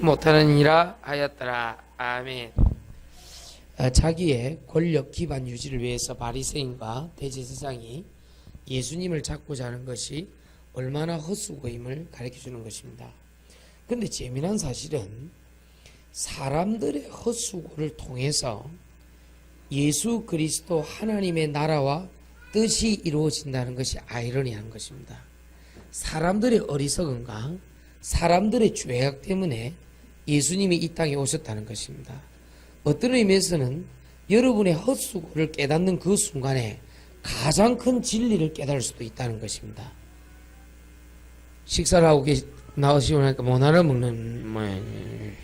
못하느니라 하였더라. 아멘. 자기의 권력 기반 유지를 위해서 바리새인과 대제사장이 예수님을 잡고자 하는 것이 얼마나 헛수고임을 가르쳐주는 것입니다. 그런데 재미난 사실은 사람들의 헛수고를 통해서 예수 그리스도 하나님의 나라와 뜻이 이루어진다는 것이 아이러니한 것입니다. 사람들의 어리석음과 사람들의 죄악 때문에 예수님이 이 땅에 오셨다는 것입니다. 어떤 의미에서는 여러분의 헛수고를 깨닫는 그 순간에 가장 큰 진리를 깨달을 수도 있다는 것입니다. 식사를 하고 나오시고 나니까 못 알아먹는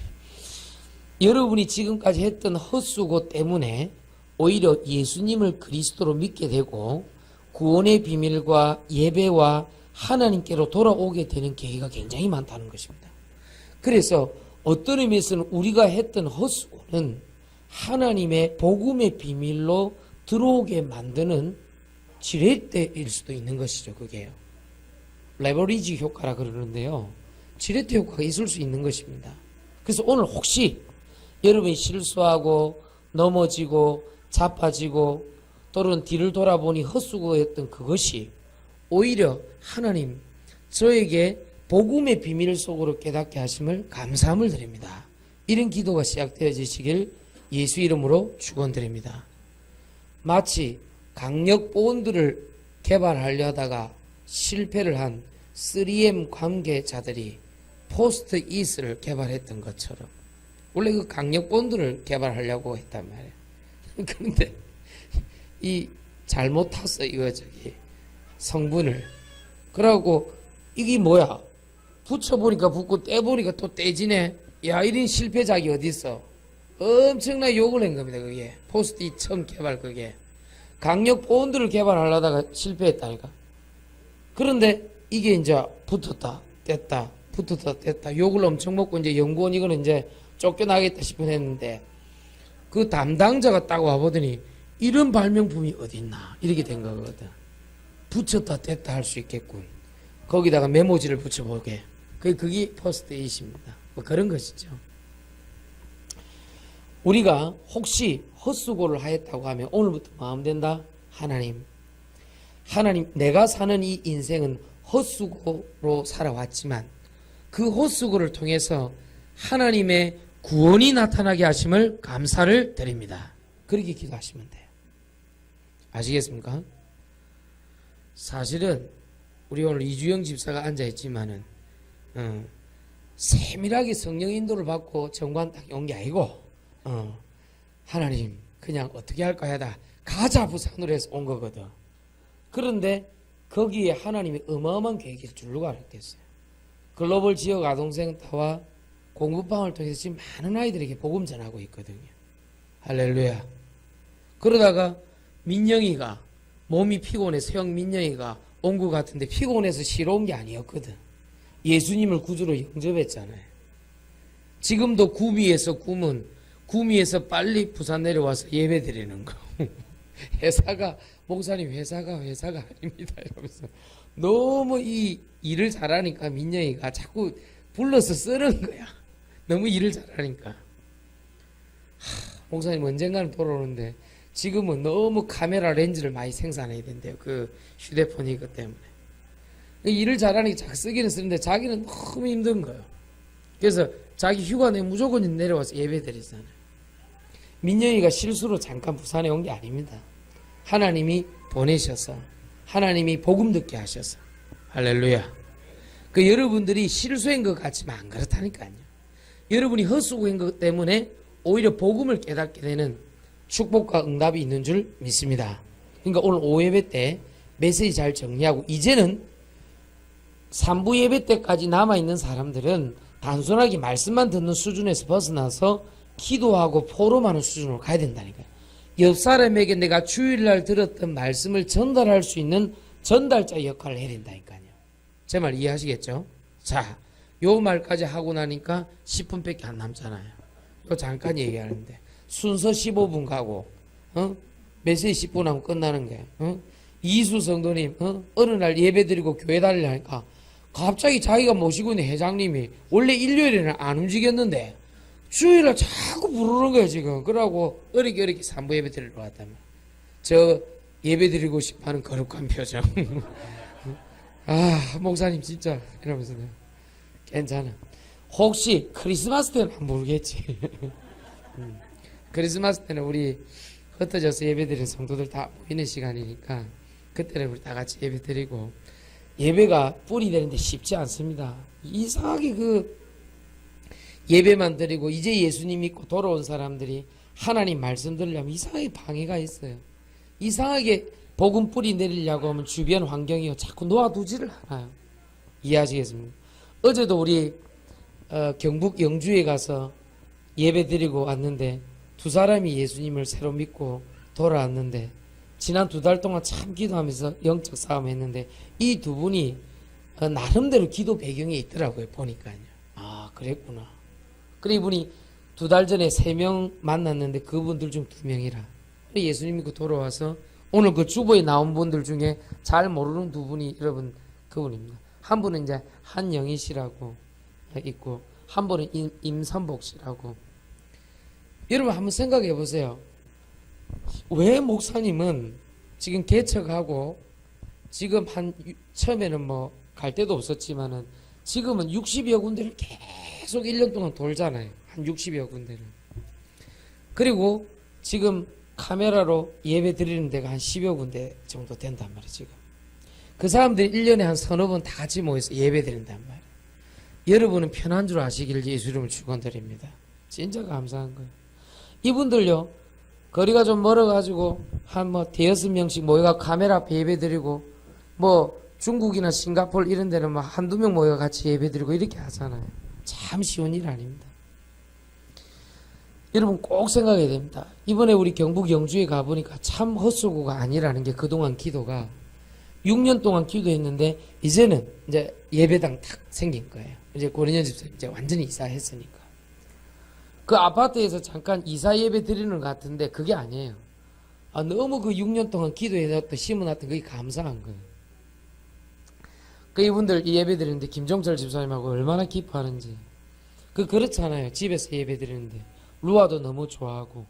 여러분이 지금까지 했던 헛수고 때문에 오히려 예수님을 그리스도로 믿게 되고 구원의 비밀과 예배와 하나님께로 돌아오게 되는 계기가 굉장히 많다는 것입니다. 그래서 어떤 의미에서는 우리가 했던 헛수고는 하나님의 복음의 비밀로 들어오게 만드는 지렛대일 수도 있는 것이죠. 그게요. 레버리지 효과라 그러는데요. 지렛대 효과가 있을 수 있는 것입니다. 그래서 오늘 혹시 여러분이 실수하고 넘어지고 자빠지고 또는 뒤를 돌아보니 헛수고였던 그것이 오히려 하나님 저에게 복음의 비밀 속으로 깨닫게 하심을 감사함을 드립니다. 이런 기도가 시작되어지시길 예수 이름으로 축원드립니다. 마치 강력 본드를 개발하려 하다가 실패를 한 3M 관계자들이 포스트 이트를 개발했던 것처럼 원래 그 강력 본드를 개발하려고 했단 말이에요. 그런데 이 잘못 탔어 이거 성분을. 그러고 이게 뭐야? 붙여보니까 붙고 떼보니까 또 떼지네. 야, 이런 실패작이 어딨어? 엄청나게 욕을 한 겁니다. 그게 포스트잇 처음 개발 그게 강력 본드를 개발하려다가 실패했다니까. 그런데 이게 이제 붙었다 뗐다 붙었다 뗐다 욕을 엄청 먹고 이제 연구원 이거는 이제 쫓겨나겠다 싶어 했는데 그 담당자가 딱 와보더니 이런 발명품이 어딨나 이렇게 된 거거든. 붙였다 뗐다 할 수 있겠군. 거기다가 메모지를 붙여보게. 그게 포스트잇입니다. 뭐 그런 것이죠. 우리가 혹시 헛수고를 하였다고 하면 오늘부터 마음 된다. 하나님 내가 사는 이 인생은 헛수고로 살아왔지만 그 헛수고를 통해서 하나님의 구원이 나타나게 하심을 감사를 드립니다. 그렇게 기도하시면 돼요. 아시겠습니까? 사실은 우리 오늘 이주영 집사가 앉아있지만은 세밀하게 성령 인도를 받고 정관 딱 온 게 아니고 하나님 그냥 어떻게 할까 하다 가자 부산으로 해서 온 거거든. 그런데 거기에 하나님이 어마어마한 계획을 줄로 알았겠어요. 글로벌 지역 아동센터와 공부방을 통해서 지금 많은 아이들에게 복음 전하고 있거든요. 할렐루야. 그러다가 민영이가 몸이 피곤해서 형 민영이가 온 것 같은데 피곤해서 쉬러 온 게 아니었거든. 예수님을 구주로 영접했잖아요. 지금도 구미에서 구미에서 빨리 부산 내려와서 예배 드리는 거. 회사가 목사님 회사가 아닙니다 이러면서 너무 이 일을 잘하니까 민영이가 자꾸 불러서 쓰는 거야. 너무 일을 잘하니까. 목사님 언젠가는 돌아오는데 지금은 너무 카메라 렌즈를 많이 생산해야 된대요. 그 휴대폰 이것 때문에. 일을 잘하니까 자꾸 쓰기는 쓰는데 자기는 너무 힘든 거예요. 그래서 자기 휴가 내 무조건 내려와서 예배 드리잖아요. 민영이가 실수로 잠깐 부산에 온 게 아닙니다. 하나님이 보내셔서 하나님이 복음 듣게 하셔서 할렐루야. 그 여러분들이 실수한 것 같지만 안 그렇다니까요. 여러분이 헛수고한 것 때문에 오히려 복음을 깨닫게 되는 축복과 응답이 있는 줄 믿습니다. 그러니까 오늘 5예배 때 메시지 잘 정리하고 이제는 3부 예배 때까지 남아있는 사람들은 단순하게 말씀만 듣는 수준에서 벗어나서 기도하고 포럼하는 수준으로 가야 된다니까요. 옆 사람에게 내가 주일날 들었던 말씀을 전달할 수 있는 전달자 역할을 해야 된다니까요. 제 말 이해하시겠죠? 자, 요 말까지 하고 나니까 10분밖에 안 남잖아요. 요 잠깐 얘기하는데 순서 15분 가고 메시지 10분 하면 끝나는 게 이수 성도님 어느 날 예배 드리고 교회 다니려니까 갑자기 자기가 모시고 있는 회장님이 원래 일요일에는 안 움직였는데 주일날 자꾸 부르는 거예요 지금. 그러고 어리게 산부 예배 드리러 왔다면 저 예배 드리고 싶어하는 거룩한 표정. 아 목사님 진짜 이러면서 괜찮아. 혹시 크리스마스 때는 안 모르겠지. 크리스마스 때는 우리 흩어져서 예배 드리는 성도들 다 모이는 시간이니까 그때는 우리 다 같이 예배 드리고. 예배가 뿔이 되는데 쉽지 않습니다. 이상하게 그 예배만 드리고 이제 예수님 믿고 돌아온 사람들이 하나님 말씀 들으려면 이상하게 방해가 있어요. 이상하게 복음 뿌리 내리려고 하면 주변 환경이 자꾸 놓아두지를 않아요. 이해하시겠습니까? 어제도 우리 경북 영주에 가서 예배 드리고 왔는데 두 사람이 예수님을 새로 믿고 돌아왔는데 지난 2달 동안 참 기도하면서 영적 싸움 했는데 이 두 분이 나름대로 기도 배경이 있더라고요. 보니까요. 아 그랬구나. 그래 이분이 2달 전에 3명 만났는데 그분들 중 2명이라 예수님 믿고 돌아와서 오늘 그 주보에 나온 분들 중에 잘 모르는 2분이 여러분 그분입니다. 한 분은 이제 한영희 씨라고 있고 한 분은 임선복 씨라고. 여러분 한번 생각해 보세요. 왜 목사님은 지금 개척하고 지금 처음에는 뭐 갈 데도 없었지만은 지금은 60여 군데를 계속 1년 동안 돌잖아요. 한 60여 군데를. 그리고 지금 카메라로 예배 드리는 데가 한 10여 군데 정도 된단 말이에요. 지금 그 사람들이 1년에 한 서너 번 다 같이 모여서 예배 드린단 말이에요. 여러분은 편한 줄 아시길 예수 이름을 축원드립니다. 진짜 감사한 거예요. 이분들요 거리가 좀 멀어가지고 한 뭐 대여섯 명씩 모여가 카메라 앞에 예배 드리고 뭐 중국이나 싱가포르 이런 데는 뭐 한두 명 모여 같이 예배 드리고 이렇게 하잖아요. 참 쉬운 일 아닙니다. 여러분 꼭 생각해야 됩니다. 이번에 우리 경북 영주에 가보니까 참 헛수고가 아니라는 게 그동안 기도가 6년 동안 기도했는데 이제는 이제 예배당 딱 생긴 거예요. 이제 고린현 집사님 이제 완전히 이사했으니까. 그 아파트에서 잠깐 이사 예배 드리는 것 같은데 그게 아니에요. 너무 그 6년 동안 기도해놨던 심어놨던 그게 감사한 거예요. 그 이분들 예배 드리는데 김종철 집사님하고 얼마나 기뻐하는지. 그렇잖아요. 집에서 예배 드리는데 루아도 너무 좋아하고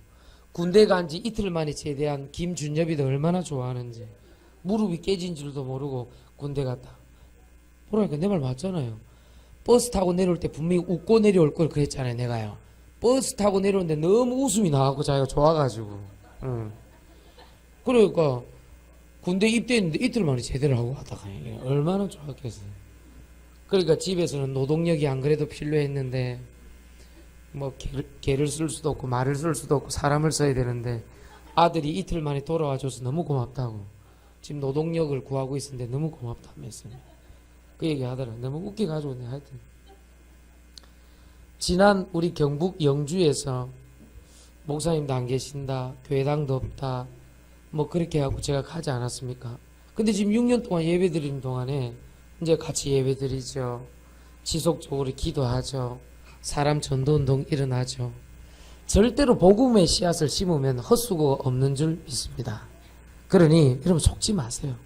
군대 간 지 이틀 만에 제대한 김준엽이도 얼마나 좋아하는지. 무릎이 깨진 줄도 모르고 군대 갔다. 보라니까 내 말 맞잖아요. 버스 타고 내려올 때 분명히 웃고 내려올 걸 그랬잖아요. 내가요. 버스 타고 내려오는데 너무 웃음이 나고 자기가 좋아가지고. 그러니까 군대 입대했는데 이틀 만에 제대를 하고 왔다가 얼마나 좋았겠어요. 그러니까 집에서는 노동력이 안 그래도 필요했는데 뭐 개를 쓸 수도 없고 말을 쓸 수도 없고 사람을 써야 되는데 아들이 이틀 만에 돌아와줘서 너무 고맙다고. 지금 노동력을 구하고 있었는데 너무 고맙다면서요. 그 얘기 하더라. 너무 웃겨가지고 내가 하여튼 지난 우리 경북 영주에서 목사님도 안 계신다, 교회당도 없다, 뭐 그렇게 하고 제가 가지 않았습니까? 근데 지금 6년 동안 예배 드리는 동안에 이제 같이 예배 드리죠. 지속적으로 기도하죠. 사람 전도운동 일어나죠. 절대로 복음의 씨앗을 심으면 헛수고가 없는 줄 믿습니다. 그러니 여러분 속지 마세요.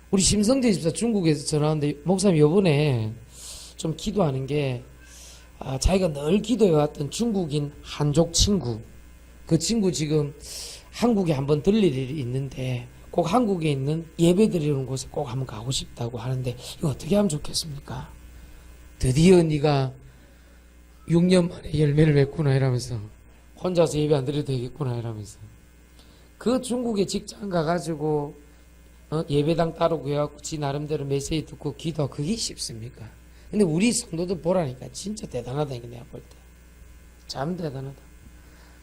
우리 심성대 집사 중국에서 전화 왔는데 목사님 요번에 좀 기도하는 게 자기가 늘 기도해왔던 중국인 한족 친구, 그 친구 지금 한국에 한번 들릴 일이 있는데 꼭 한국에 있는 예배 드리는 곳에 꼭 한번 가고 싶다고 하는데 이거 어떻게 하면 좋겠습니까? 드디어 네가 6년 만에 열매를 맺구나 이러면서 혼자서 예배 안 드려도 되겠구나 이러면서 그 중국에 직장 가가지고 예배당 따로 구해갖고 지 나름대로 메시지 듣고 기도하고 그게 쉽습니까? 근데 우리 성도들 보라니까 진짜 대단하다니까 내가 볼 때. 참 대단하다.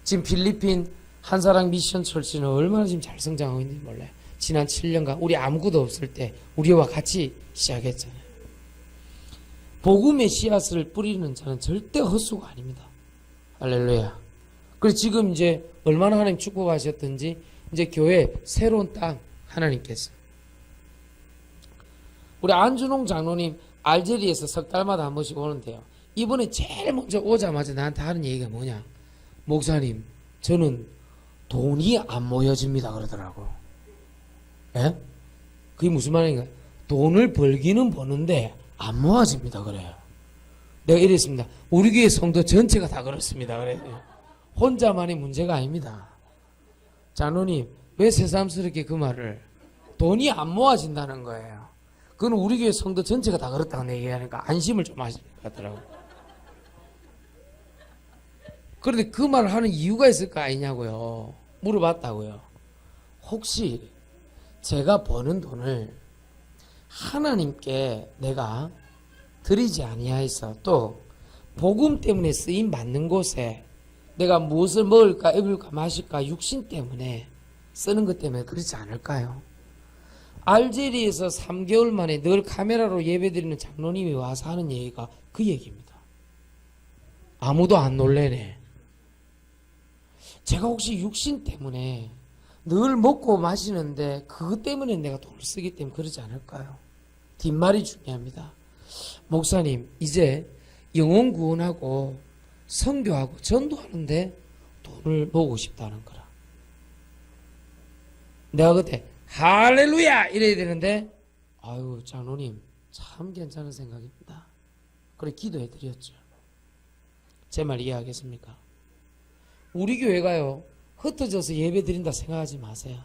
지금 필리핀 한사랑 미션 철치는 얼마나 지금 잘 성장하고 있는지 몰라요. 지난 7년간 우리 아무것도 없을 때 우리와 같이 시작했잖아요. 복음의 씨앗을 뿌리는 자는 절대 헛수가 아닙니다. 할렐루야. 그리고 지금 이제 얼마나 하나님 축복하셨든지 이제 교회 새로운 땅 하나님께서 우리 안준홍 장로님 알제리에서 석 달마다 한 번씩 오는데요. 이번에 제일 먼저 오자마자 나한테 하는 얘기가 뭐냐? 목사님, 저는 돈이 안 모여집니다 그러더라고. 예? 그게 무슨 말인가? 돈을 벌기는 버는데 안 모아집니다. 그래요. 내가 이랬습니다. 우리 교회 성도 전체가 다 그렇습니다. 그래요. 혼자만의 문제가 아닙니다. 장로님, 왜 새삼스럽게 그 말을? 돈이 안 모아진다는 거예요. 그건 우리 교회 성도 전체가 다 그렇다고 얘기하니까 안심을 좀 하시더라고요. 그런데 그 말을 하는 이유가 있을 거 아니냐고요. 물어봤다고요. 혹시 제가 버는 돈을 하나님께 내가 드리지 아니하여서 또 복음 때문에 쓰임 받는 곳에 내가 무엇을 먹을까 입을까 마실까 육신 때문에 쓰는 것 때문에 그렇지 않을까요? 알제리에서 3개월 만에 늘 카메라로 예배드리는 장로님이 와서 하는 얘기가 그 얘기입니다. 아무도 안 놀래네. 제가 혹시 육신 때문에 늘 먹고 마시는데 그것 때문에 내가 돈을 쓰기 때문에 그러지 않을까요? 뒷말이 중요합니다. 목사님, 이제 영혼 구원하고 선교하고 전도하는데 돈을 모으고 싶다는 거라. 내가 그때 할렐루야 이래야 되는데 아유 장로님 참 괜찮은 생각입니다. 그래 기도해 드렸죠. 제 말 이해하겠습니까? 우리 교회가요 흩어져서 예배 드린다 생각하지 마세요.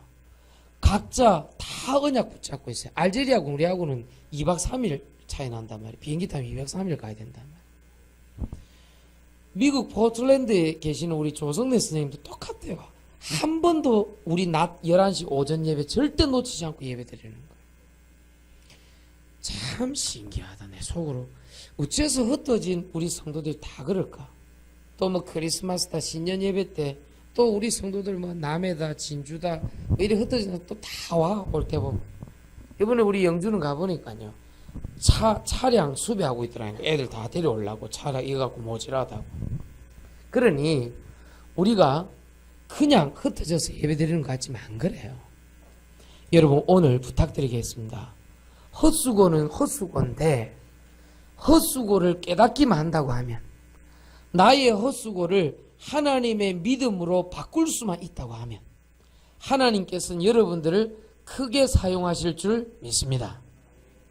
각자 다 언약 붙잡고 있어요. 알제리하고 우리하고는 2박 3일 차이 난단 말이에요. 비행기 타면 2박 3일 가야 된단 말이에요. 미국 포틀랜드에 계시는 우리 조성래 선생님도 똑같아요. 한 번도 우리 낮 11시 오전 예배 절대 놓치지 않고 예배 드리는 거예요. 참 신기하다 내 속으로. 어째서 흩어진 우리 성도들이 다 그럴까? 또 뭐 크리스마스다 신년 예배 때 또 우리 성도들 뭐 남해다 진주다 뭐 이리 흩어지는 또 다 와 올 때 보면. 이번에 우리 영주는 가보니까요 차량 수배하고 있더라고요. 애들 다 데려오려고 차량 이거 갖고 모질하다고. 그러니 우리가 그냥 흩어져서 예배드리는 것 같지만 안 그래요. 여러분 오늘 부탁드리겠습니다. 헛수고는 헛수고인데 헛수고를 깨닫기만 한다고 하면 나의 헛수고를 하나님의 믿음으로 바꿀 수만 있다고 하면 하나님께서는 여러분들을 크게 사용하실 줄 믿습니다.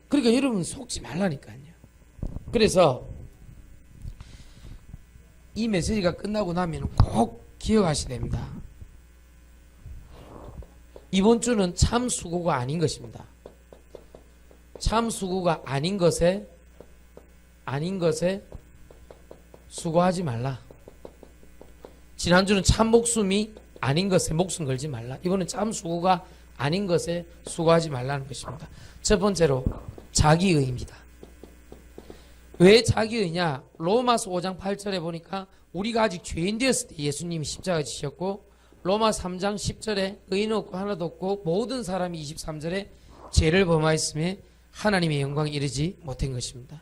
그러니까 여러분 속지 말라니까요. 그래서 이 메시지가 끝나고 나면 꼭 기억하셔야 됩니다. 이번 주는 참 수고가 아닌 것입니다. 참 수고가 아닌 것에 수고하지 말라. 지난주는 참 목숨이 아닌 것에 목숨 걸지 말라. 이번엔 참 수고가 아닌 것에 수고하지 말라는 것입니다. 첫 번째로 자기의입니다. 왜 자기의냐? 로마서 5장 8절에 보니까 우리가 아직 죄인 되었을 때 예수님이 십자가 지셨고 로마 3장 10절에 의인 없고 하나도 없고 모든 사람이 23절에 죄를 범하였음에 하나님의 영광에 이르지 못한 것입니다.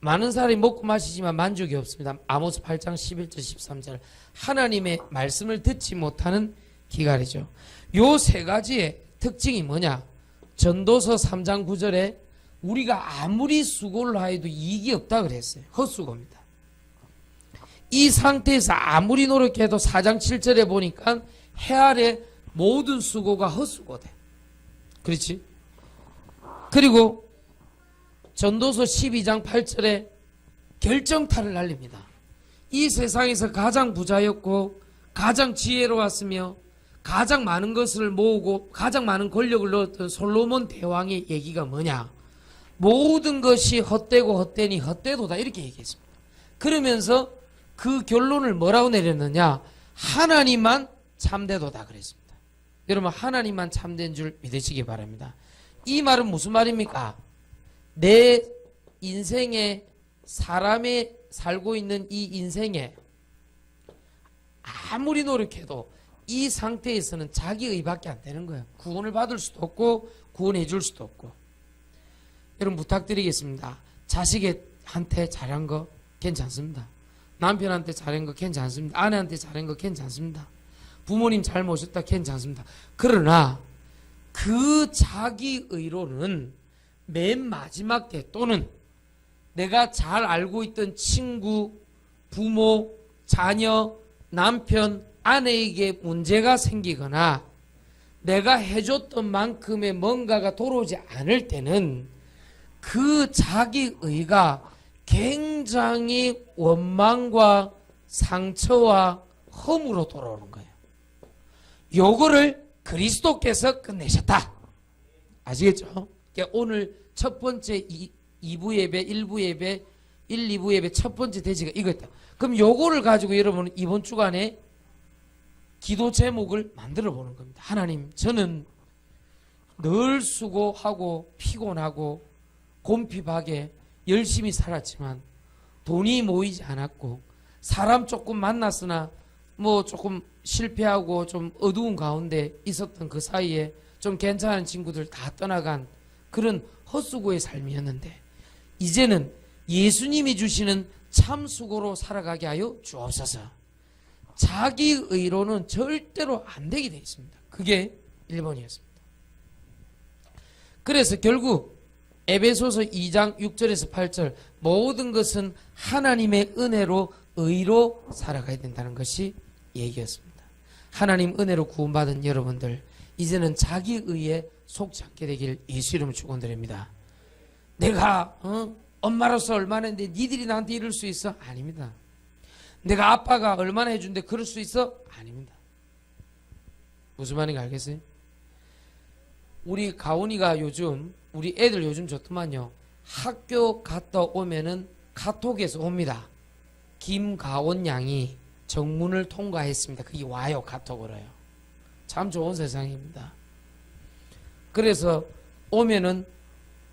많은 사람이 먹고 마시지만 만족이 없습니다. 아모스 8장 11절 13절 하나님의 말씀을 듣지 못하는 기갈이죠. 요 세 가지의 특징이 뭐냐? 전도서 3장 9절에 우리가 아무리 수고를 하여도 이익이 없다 그랬어요. 헛수고입니다. 이 상태에서 아무리 노력해도 4장 7절에 보니까 해 아래 모든 수고가 헛수고돼. 그렇지? 그리고 전도서 12장 8절에 결정타를 날립니다. 이 세상에서 가장 부자였고 가장 지혜로웠으며 가장 많은 것을 모으고 가장 많은 권력을 넣었던 솔로몬 대왕의 얘기가 뭐냐? 모든 것이 헛되고 헛되니 헛되도다 이렇게 얘기했습니다. 그러면서 그 결론을 뭐라고 내렸느냐? 하나님만 참되도다 그랬습니다. 여러분 하나님만 참된 줄 믿으시기 바랍니다. 이 말은 무슨 말입니까? 내 인생에 사람이 살고 있는 이 인생에 아무리 노력해도 이 상태에서는 자기의밖에 안 되는 거예요. 구원을 받을 수도 없고 구원해 줄 수도 없고. 여러분 부탁드리겠습니다. 자식한테 잘한 거 괜찮습니다. 남편한테 잘한 거 괜찮습니다. 아내한테 잘한 거 괜찮습니다. 부모님 잘 모셨다 괜찮습니다. 그러나 그 자기의로는 맨 마지막 때 또는 내가 잘 알고 있던 친구, 부모, 자녀, 남편, 아내에게 문제가 생기거나 내가 해줬던 만큼의 뭔가가 돌아오지 않을 때는 그 자기의가 굉장히 원망과 상처와 험으로 돌아오는 거예요. 요거를 그리스도께서 끝내셨다. 아시겠죠? 그러니까 오늘 첫 번째 2부 예배, 1부 예배, 1, 2부 예배 첫 번째 대지가 이거였다. 그럼 요거를 가지고 여러분은 이번 주간에 기도 제목을 만들어 보는 겁니다. 하나님, 저는 늘 수고하고 피곤하고 곰핍하게 열심히 살았지만 돈이 모이지 않았고 사람 조금 만났으나 뭐 조금 실패하고 좀 어두운 가운데 있었던 그 사이에 좀 괜찮은 친구들 다 떠나간 그런 헛수고의 삶이었는데 이제는 예수님이 주시는 참 수고로 살아가게 하여 주옵소서. 자기의로는 절대로 안 되게 되어 있습니다. 그게 1번이었습니다. 그래서 결국 에베소서 2장 6절에서 8절 모든 것은 하나님의 은혜로 의로 살아가야 된다는 것이 얘기였습니다. 하나님 은혜로 구원받은 여러분들 이제는 자기의에 속지 않게 되길 예수 이름으로 축원드립니다. 내가 엄마로서 얼마나 했는데 니들이 나한테 이럴 수 있어? 아닙니다. 내가 아빠가 얼마나 해준데 그럴 수 있어? 아닙니다. 무슨 말인지 알겠어요? 우리 가온이가 요즘 우리 애들 요즘 좋더만요. 학교 갔다 오면은 카톡에서 옵니다. 김가온 양이 정문을 통과했습니다. 그게 와요. 카톡으로요. 참 좋은 세상입니다. 그래서 오면은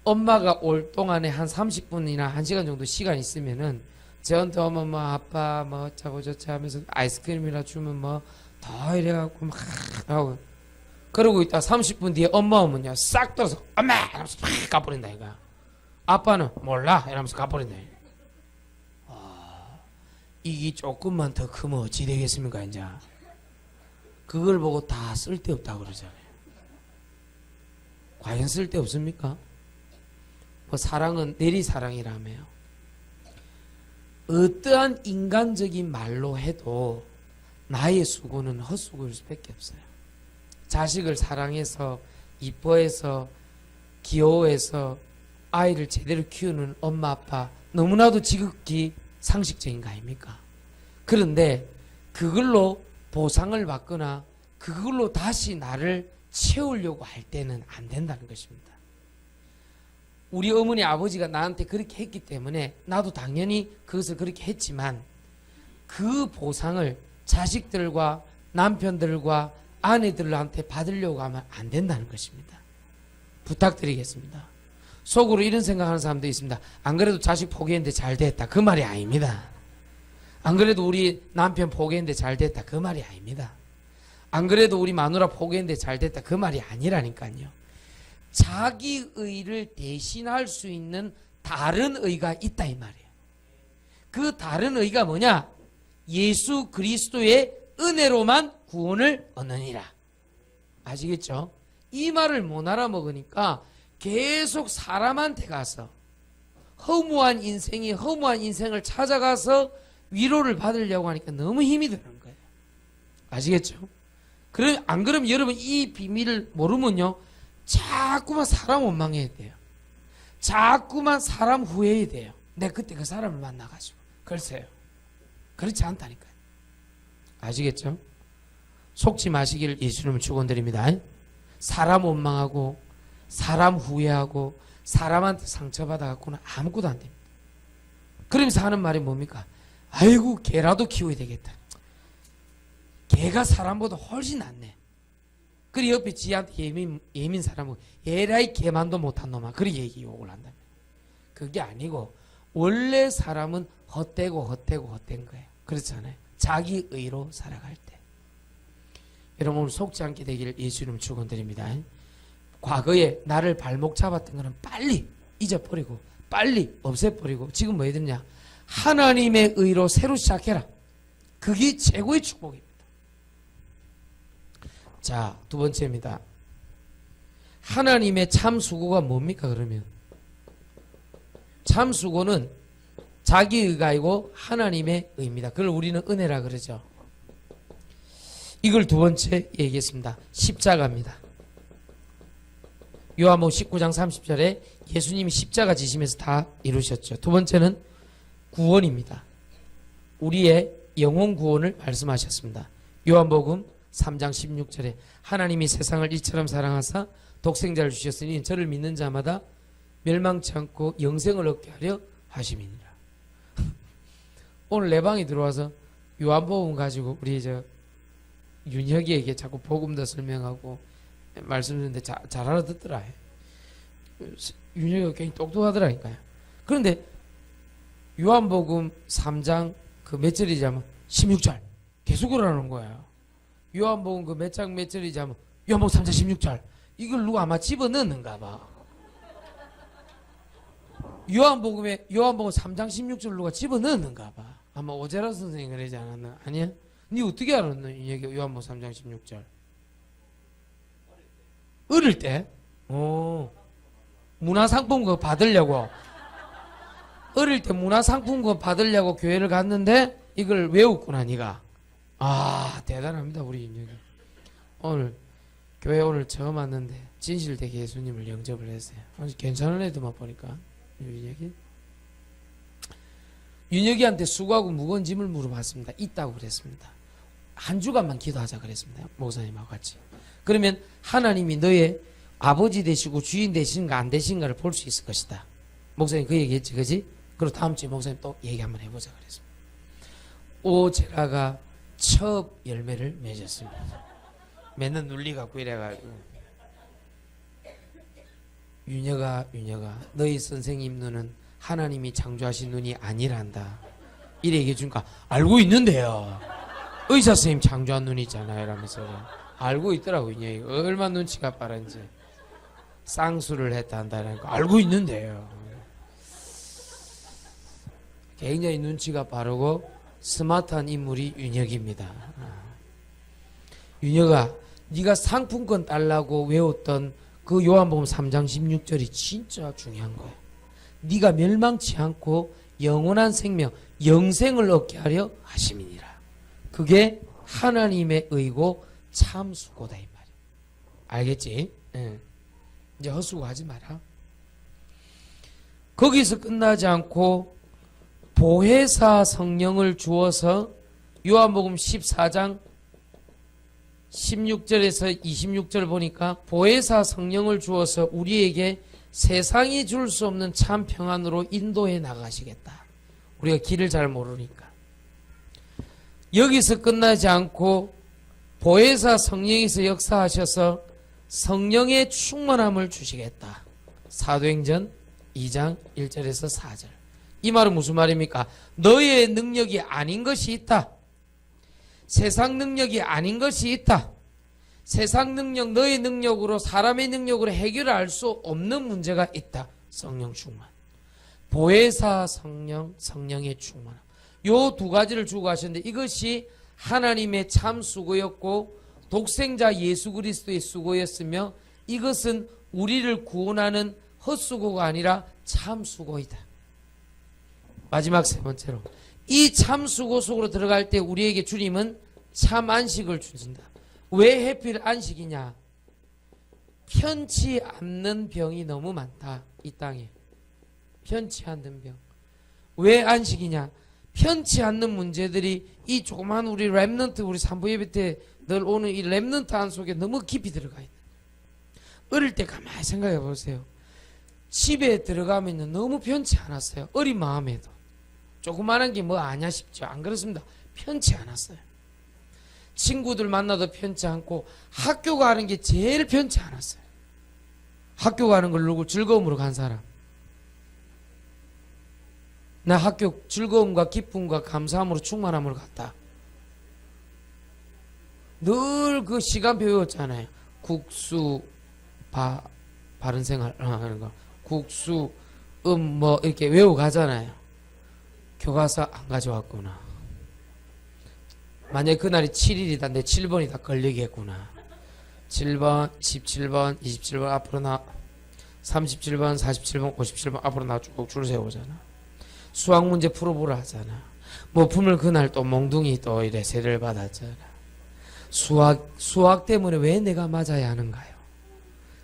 엄마가 올 동안에 한 30분이나 1시간 정도 시간 있으면은 저한테 오면 뭐 아빠 뭐 어쩌고 저쩌고 하면서 아이스크림이나 주면 뭐 더 이래갖고 막 하고 그러고 있다 30분 뒤에 엄마 오면요 싹 떠서 엄마 이러면서 팍 가버린다 이거. 아빠는 몰라 이러면서 가버린다. 이게 조금만 더 크면 어찌 되겠습니까 이제. 그걸 보고 다 쓸데없다고 그러잖아요. 과연 쓸데없습니까? 뭐 사랑은 내리사랑이라며요. 어떠한 인간적인 말로 해도 나의 수고는 헛수고일 수밖에 없어요. 자식을 사랑해서 이뻐해서 귀여워해서 아이를 제대로 키우는 엄마 아빠 너무나도 지극히 상식적인 거 아닙니까? 그런데 그걸로 보상을 받거나 그걸로 다시 나를 채우려고 할 때는 안 된다는 것입니다. 우리 어머니 아버지가 나한테 그렇게 했기 때문에 나도 당연히 그것을 그렇게 했지만 그 보상을 자식들과 남편들과 아내들한테 받으려고 하면 안 된다는 것입니다. 부탁드리겠습니다. 속으로 이런 생각하는 사람도 있습니다. 안 그래도 자식 포기했는데 잘 됐다. 그 말이 아닙니다. 안 그래도 우리 남편 포기했는데 잘 됐다. 그 말이 아닙니다. 안 그래도 우리 마누라 포기했는데 잘 됐다. 그 말이 아니라니까요. 자기 의를 대신할 수 있는 다른 의가 있다 이 말이에요. 그 다른 의가 뭐냐? 예수 그리스도의 은혜로만 구원을 얻느니라. 아시겠죠? 이 말을 못 알아먹으니까 계속 사람한테 가서 허무한 인생을 찾아가서 위로를 받으려고 하니까 너무 힘이 드는 거예요. 아시겠죠? 안 그러면 여러분 이 비밀을 모르면요 자꾸만 사람 원망해야 돼요. 자꾸만 사람 후회해야 돼요. 내가 그때 그 사람을 만나가지고. 글쎄요. 그렇지 않다니까요. 아시겠죠? 속지 마시기를 예수님을 축원드립니다. 사람 원망하고 사람 후회하고 사람한테 상처받아갖고는 아무것도 안 됩니다. 그러면서 하는 말이 뭡니까? 아이고 개라도 키워야 되겠다. 개가 사람보다 훨씬 낫네. 그리 옆에 지한테 예민 사람은 에라이 개만도 못한 놈아. 그리 얘기 욕을 한다. 그게 아니고 원래 사람은 헛된 거예요. 그렇잖아요. 자기 의로 살아갈 때. 여러분 오늘 속지 않게 되기를 예수님 축원드립니다. 과거에 나를 발목 잡았던 거는 빨리 잊어버리고 빨리 없애버리고 지금 뭐 해야 되냐? 하나님의 의로 새로 시작해라. 그게 최고의 축복입니다. 자, 두 번째입니다. 하나님의 참 수고가 뭡니까 그러면? 참 수고는 자기 의가 아니고 하나님의 의입니다. 그걸 우리는 은혜라 그러죠. 이걸 두 번째 얘기했습니다. 십자가입니다. 요한복음 19장 30절에 예수님이 십자가 지시면서 다 이루셨죠. 두 번째는 구원입니다. 우리의 영혼 구원을 말씀하셨습니다. 요한복음 3장 16절에 하나님이 세상을 이처럼 사랑하사 독생자를 주셨으니 저를 믿는 자마다 멸망치 않고 영생을 얻게 하려 하심이니라. 오늘 내 방에 들어와서 요한복음 가지고 우리 윤혁이에게 자꾸 복음도 설명하고 말씀드렸는데 잘 알아듣더라. 윤혁이가 굉장히 똑똑하더라니까요. 그런데 요한복음 3장 그 몇 절이자면 16절 계속 그러는 거예요. 요한복음 그 몇 장 몇 절이자면 요한복음 3장 16절 이걸 누가 아마 집어넣는가 봐. 요한복음 3장 16절 누가 집어넣는가 봐. 아마 오제라 선생님이 그러지 않았나? 아니야? 니 어떻게 알았노? 이 얘기 요한복음 3장 16절. 어릴 때? 문화상품권 받으려고. 어릴 때 문화상품권 받으려고 교회를 갔는데 이걸 외웠구나 니가. 아 대단합니다 우리 윤혁이. 오늘 교회 처음 왔는데 진실되게 예수님을 영접을 했어요. 아주 괜찮은 애들만 보니까 윤혁이. 윤혁이한테 수고하고 무거운 짐을 물어봤습니다. 있다고 그랬습니다. 한 주간만 기도하자 그랬습니다. 목사님하고 같이. 그러면 하나님이 너의 아버지 되시고 주인 되신가 안 되신가를 볼 수 있을 것이다. 목사님 그 얘기했지 그지? 그리고 다음 주에 목사님 또 얘기 한번 해보자 그랬습니다. 오제라가 첫 열매를 맺었습니다. 맨날 눌리갖고 이래가지고 윤혁아 너희 선생님 눈은 하나님이 창조하신 눈이 아니란다. 이래 얘기해 주니까 알고 있는데요. 의사 선생님 창조한 눈이 있잖아요. 이러면서 알고 있더라고 윤혁이. 얼마나 눈치가 빠른지. 쌍수를 했다 한다니까 알고 있는데요. 굉장히 눈치가 빠르고 스마트한 인물이 윤혁입니다. 윤혁아 네가 상품권 달라고 외웠던 그 요한복음 3장 16절이 진짜 중요한 거야. 네가 멸망치 않고 영원한 생명 영생을 얻게 하려 하심이니라. 그게 하나님의 의고 참 수고다 이 말이야. 알겠지? 응. 이제 헛수고하지 마라. 거기서 끝나지 않고 보혜사 성령을 주어서 요한복음 14장 16절에서 26절 보니까 보혜사 성령을 주어서 우리에게 세상이 줄 수 없는 참 평안으로 인도해 나가시겠다. 우리가 길을 잘 모르니까. 여기서 끝나지 않고 보혜사 성령에서 역사하셔서 성령의 충만함을 주시겠다. 사도행전 2장 1절에서 4절. 이 말은 무슨 말입니까? 너의 능력이 아닌 것이 있다. 세상 능력이 아닌 것이 있다. 세상 능력, 너의 능력으로 사람의 능력으로 해결할 수 없는 문제가 있다. 성령 충만. 보혜사 성령, 성령의 충만함. 요 두 가지를 주고 하셨는데 이것이 하나님의 참 수고였고 독생자 예수 그리스도의 수고였으며 이것은 우리를 구원하는 헛수고가 아니라 참 수고이다. 마지막 세 번째로 이 참 수고 속으로 들어갈 때 우리에게 주님은 참 안식을 주신다. 왜 하필 안식이냐? 편치 않는 병이 너무 많다. 이 땅에. 편치 않는 병. 왜 안식이냐? 편치 않는 문제들이 이 조그만 우리 랩넌트 우리 산부 예배 때 늘 오는 이 랩넌트 안 속에 너무 깊이 들어가 있다. 어릴 때 가만히 생각해 보세요. 집에 들어가면 너무 편치 않았어요. 어린 마음에도. 조그만한 게 뭐 아냐 싶죠. 안 그렇습니다. 편치 않았어요. 친구들 만나도 편치 않고 학교 가는 게 제일 편치 않았어요. 학교 가는 걸 누구 즐거움으로 간 사람. 나 학교 즐거움과 기쁨과 감사함으로 충만함으로 갔다. 늘 그 시간표 외웠잖아요. 국수, 바른 생활 하는 거. 국수, 뭐 이렇게 외우고 가잖아요. 교과서 안 가져왔구나. 만약에 그날이 7일이다. 내 7번이 다 걸리겠구나. 7번, 17번, 27번 앞으로 나 37번, 47번, 57번 앞으로 나 쭉 줄 세우잖아. 수학 문제 풀어보라 하잖아. 모품을 그날 또 몽둥이 또 이래 세례를 받았잖아. 수학 때문에 왜 내가 맞아야 하는가요?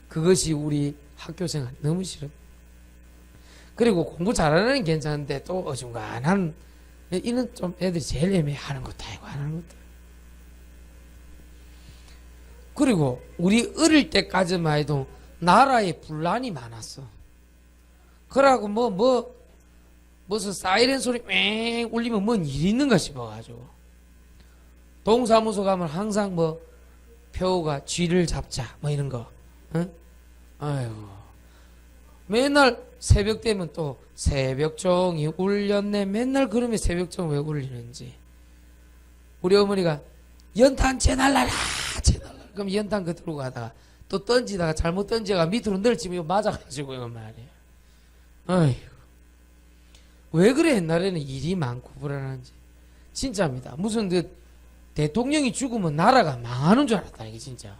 그것이 우리 학교 생활 너무 싫어. 그리고 공부 잘하는 애는 괜찮은데 또 어중간한 이는 좀 애들이 제일 애매하는 것도 아니고 안 하는 것도. 그리고 우리 어릴 때까지만 해도 나라에 분란이 많았어. 그러고 무슨 사이렌 소리 맹 울리면 뭔 일이 있는가 싶어가지고 동사무소 가면 항상 표가 쥐를 잡자 이런 거. 응? 아이고 맨날 새벽 되면 또 새벽종이 울렸네. 맨날 그러면 새벽종 왜 울리는지. 우리 어머니가 연탄 재달라라 재달라. 그럼 연탄 그 들고 가다가 또 던지다가 잘못 던져가 밑으로 널치면 맞아가지고 이거 말이에요. 아이고 왜 그래. 옛날에는 일이 많고 불안한지. 진짜입니다. 무슨 대통령이 죽으면 나라가 망하는 줄 알았다 이게 진짜.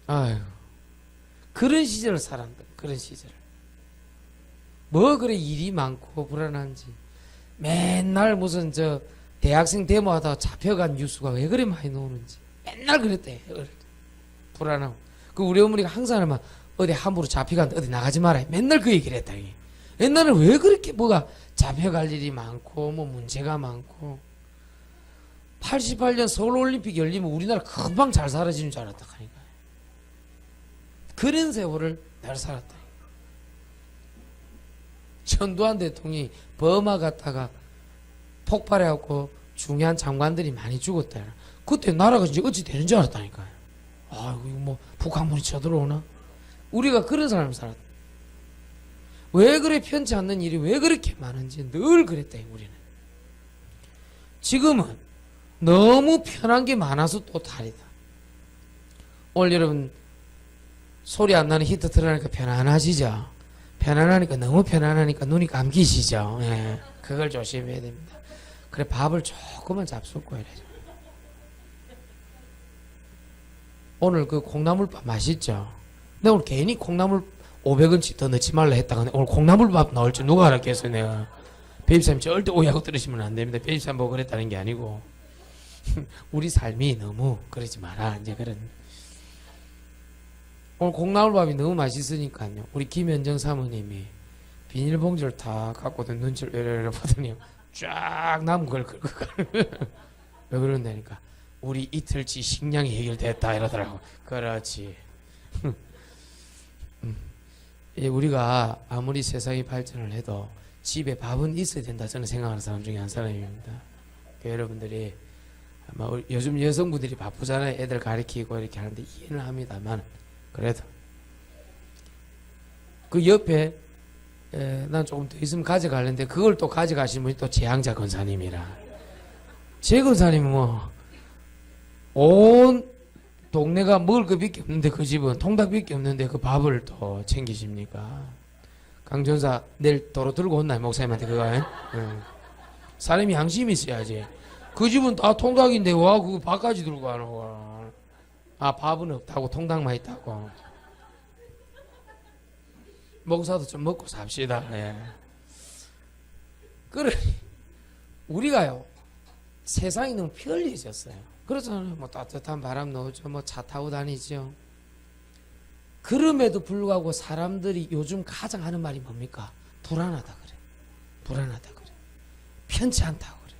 아이고 그런 시절을 살았다. 그런 시절. 뭐 그래 일이 많고 불안한지. 맨날 무슨 대학생 데모하다가 잡혀간 뉴스가 왜 그래 많이 나오는지 맨날 그랬대. 불안하고. 그 우리 어머니가 항상 막 어디 함부로 잡혀간다 어디 나가지 마라 맨날 그 얘기를 했다. 옛날에 왜 그렇게 뭐가 잡혀갈 일이 많고 문제가 많고. 88년 서울올림픽 열리면 우리나라 금방 잘 사라지는 줄 알았다 하니까. 그런 세월을 날 살았다. 전두환 대통령이 버마 갔다가 폭발해갖고 중요한 장관들이 많이 죽었다. 그때 나라가 이제 어찌 되는 줄 알았다니까요. 아이고 이거 북한군이 쳐들어오나. 우리가 그런 사람을 살았다. 왜 그래 편치 않는 일이 왜 그렇게 많은지 늘 그랬다 우리는. 지금은 너무 편한 게 많아서 또 다르다. 오늘 여러분 소리 안 나는 히터 틀어놓으니까 편안하시죠? 편안하니까 너무 편안하니까 눈이 감기시죠? 예, 그걸 조심해야 됩니다. 그래 밥을 조금만 잡숫고 이래. 오늘 그 콩나물밥 맛있죠? 내가 오늘 괜히 콩나물 500원치 더 넣지 말라 했다가 오늘 콩나물밥 나올 줄 누가 알았겠어요. 내가 배집사님 절대 오해하고 들으시면 안 됩니다. 배집사님 보고 그랬다는 게 아니고 우리 삶이 너무 그러지 마라 이제 그런. 오늘 콩나물밥이 너무 맛있으니까요. 우리 김현정 사모님이 비닐봉지를 다 갖고도 눈치를 왜래래 보더니 쫙 남은 걸 긁고 가는. 왜 그런다니까. 우리 이틀치 식량이 해결됐다 이러더라고. 그렇지. 우리가 아무리 세상이 발전을 해도 집에 밥은 있어야 된다 저는 생각하는 사람 중에 한 사람입니다. 여러분들이 아마 요즘 여성분들이 바쁘잖아요. 애들 가르치고 이렇게 하는데 이해는 합니다만 그래도 그 옆에 난 조금 더 있으면 가져가려는데 그걸 또 가져가신 분이 또 재앙자 권사님이라. 제 권사님은 온 동네가 먹을 거 밖에 없는데 그 집은 통닭 밖에 없는데 그 밥을 또 챙기십니까? 강전사 내일 도로 들고 온나 목사님한테 그거. 사람이 양심이 있어야지. 그 집은 다 통닭인데 와 그거 밥까지 들고 가는 거야. 아 밥은 없다고 통닭만 있다고. 목사도 좀 먹고 삽시다. 예. 그래 우리가요 세상이 너무 편리해졌어요. 그렇잖아요. 따뜻한 바람 넣어줘 차 타고 다니죠. 그럼에도 불구하고 사람들이 요즘 가장 하는 말이 뭡니까? 불안하다 그래. 불안하다 그래. 편치 않다 그래.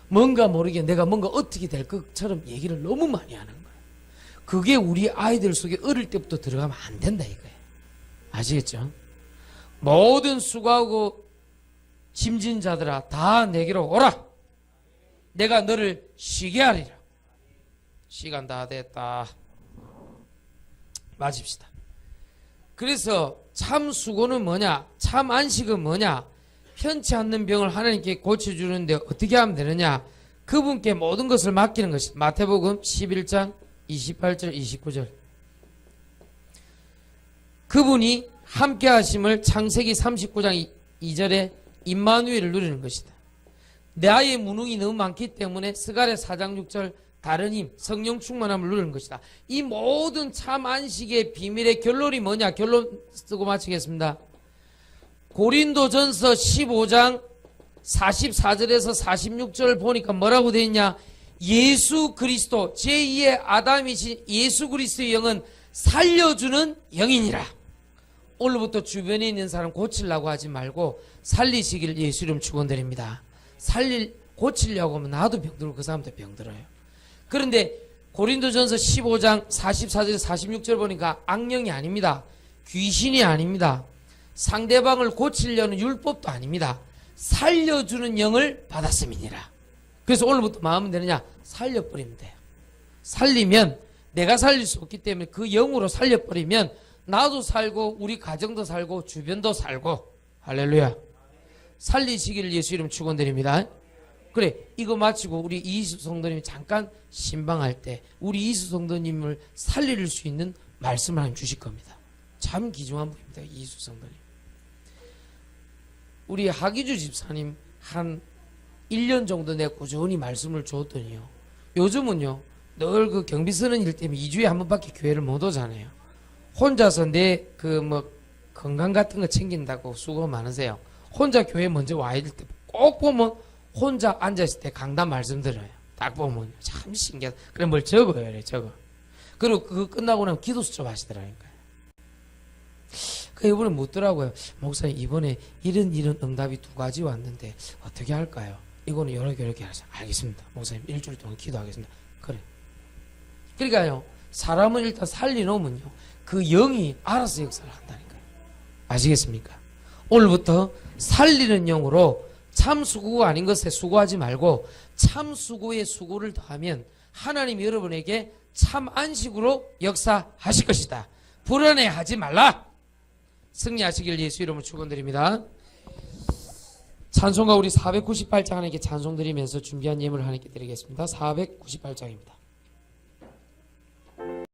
뭔가 모르게 내가 뭔가 어떻게 될 것처럼 얘기를 너무 많이 하는 거예요. 그게 우리 아이들 속에 어릴 때부터 들어가면 안 된다 이거예요. 아시겠죠? 모든 수고하고 짐진 자들아 다 내게로 오라. 내가 너를 쉬게 하리라. 시간 다 됐다. 마칩시다. 그래서 참 수고는 뭐냐? 참 안식은 뭐냐? 편치 않는 병을 하나님께 고쳐주는데 어떻게 하면 되느냐? 그분께 모든 것을 맡기는 것이다. 마태복음 11장 28절 29절. 그분이 함께 하심을 창세기 39장 2절에 임마누엘을 누리는 것이다. 내 아이의 무능이 너무 많기 때문에 스가랴 4장 6절 다른 힘, 성령 충만함을 누리는 것이다. 이 모든 참 안식의 비밀의 결론이 뭐냐? 결론 쓰고 마치겠습니다. 고린도전서 15장 44절에서 46절 보니까 뭐라고 되어 있냐? 예수 그리스도 제2의 아담이신 예수 그리스도의 영은 살려주는 영이니라. 오늘부터 주변에 있는 사람 고치려고 하지 말고 살리시기를 예수 이름 축원드립니다. 고치려고 하면 나도 병들고 그 사람도 병들어요. 그런데 고린도전서 15장 44절 46절 보니까 악령이 아닙니다. 귀신이 아닙니다. 상대방을 고치려는 율법도 아닙니다. 살려주는 영을 받았음이니라. 그래서 오늘부터 마음은 되느냐? 살려버리면 돼요. 살리면 내가 살릴 수 없기 때문에 그 영으로 살려버리면 나도 살고 우리 가정도 살고 주변도 살고. 할렐루야. 살리시기를 예수 이름 축원드립니다. 그래, 이거 마치고 우리 이수 성도님이 잠깐 신방할 때 우리 이수 성도님을 살릴 수 있는 말씀을 하나님 주실 겁니다. 참 귀중한 분입니다. 이수 성도님. 우리 하기주 집사님 한 1년 정도 내가 꾸준히 말씀을 줬더니요, 요즘은요 늘 그 경비 쓰는 일 때문에 2주에 한 번밖에 교회를 못 오잖아요. 혼자서 내 그 뭐 건강 같은 거 챙긴다고 수고 많으세요. 혼자 교회 먼저 와야 될 때 꼭 보면 혼자 앉아있을 때 강단 말씀 들어요. 딱 보면 참 신기하다. 그래 뭘 적어요. 그래 적어. 그리고 그거 끝나고 나면 기도 수첩 하시더라니까요. 그 이번에 묻더라고요. 목사님 이번에 이런 응답이 2가지 왔는데 어떻게 할까요? 이거는 이렇게 하세요. 알겠습니다. 목사님 일주일 동안 기도하겠습니다. 그래. 그러니까요, 사람을 일단 살려놓으면요 그 영이 알아서 역사를 한다니까요. 아시겠습니까? 오늘부터 살리는 영으로 참 수고가 아닌 것에 수고하지 말고 참 수고에 수고를 더하면 하나님이 여러분에게 참 안식으로 역사하실 것이다. 불안해하지 말라. 승리하시길 예수 이름으로 축원드립니다. 찬송가 우리 498장 하나님께 찬송 드리면서 준비한 예물을 하나님께 드리겠습니다. 498장입니다.